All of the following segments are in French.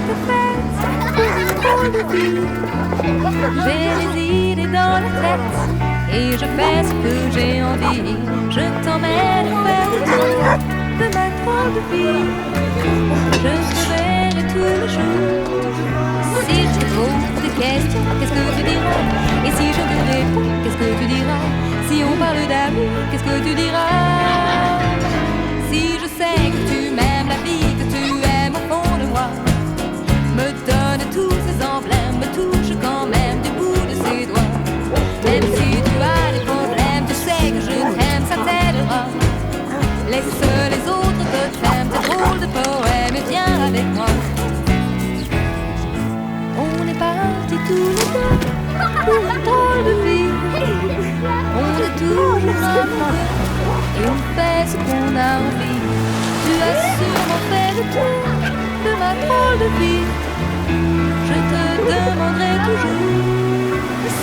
de fête pour une drôle de vie. J'ai les idées dans la tête et je fais ce que j'ai envie. Je t'emmène faire le tour de ma drôle de vie. Je te verrai tous les jours. Si je te pose des questions, qu'est-ce que tu diras? Et si je te réponds, qu'est-ce que tu diras? Si on parle d'amour, qu'est-ce que tu diras? Si je sais que tu m'aimes la vie, que tu aimes au fond de moi, me donne tous ces emblèmes, me touche quand même du bout de ses doigts. Même si tu as des problèmes, tu sais que je t'aime, ça t'aidera. Laisse les autres te t'aiment, tes drôles de poèmes, et viens avec moi. On est partis tous les deux pour une drôle de vie. On est toujours amoureux et on fait ce qu'on a envie. Tu as sûrement fait le tour de ma drôle de vie. Je te demanderai toujours.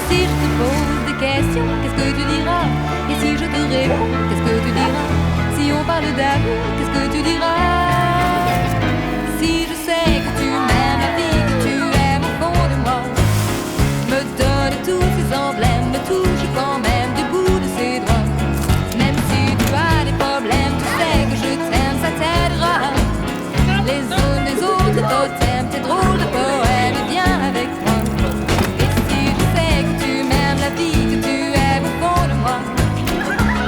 Si je te pose des questions, qu'est-ce que tu diras? Et si je te réponds, qu'est-ce que tu diras? Si on parle d'amour, qu'est-ce que tu diras? Si je sais que tu m'aimes la vie, que tu aimes au fond de moi, me donne tous ces emblèmes, me touche quand même du bout de ses doigts. Même si tu as des problèmes, tu sais que je t'aime, ça t'aidera. Les autres totems, tes drôles de poèmes, viens avec moi. Et si je sais que tu m'aimes la vie, que tu aimes au fond de moi,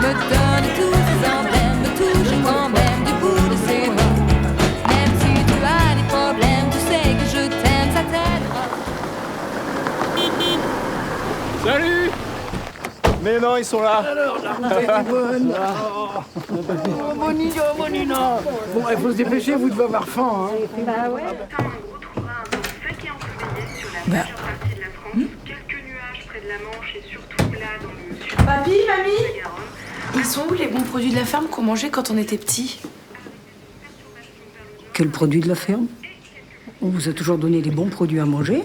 me donne tous ces emblèmes, me touche quand même du bout de ses doigts. Même si tu as des problèmes, tu sais que je t'aime, ça t'aidera. Salut! Mais non, ils sont là. Alors, la route est bonne. Oh, Monina. Bon, il faut se dépêcher, vous devez avoir faim. Hein. Bah ouais. On retrouvera un temps sec et ensoleillé sur la majeure partie de la France. Quelques nuages près de la Manche et surtout là dans le sud. Papy, mamie, ils sont où les bons produits de la ferme qu'on mangeait quand on était petits? Quel produit de la ferme? On vous a toujours donné les bons produits à manger.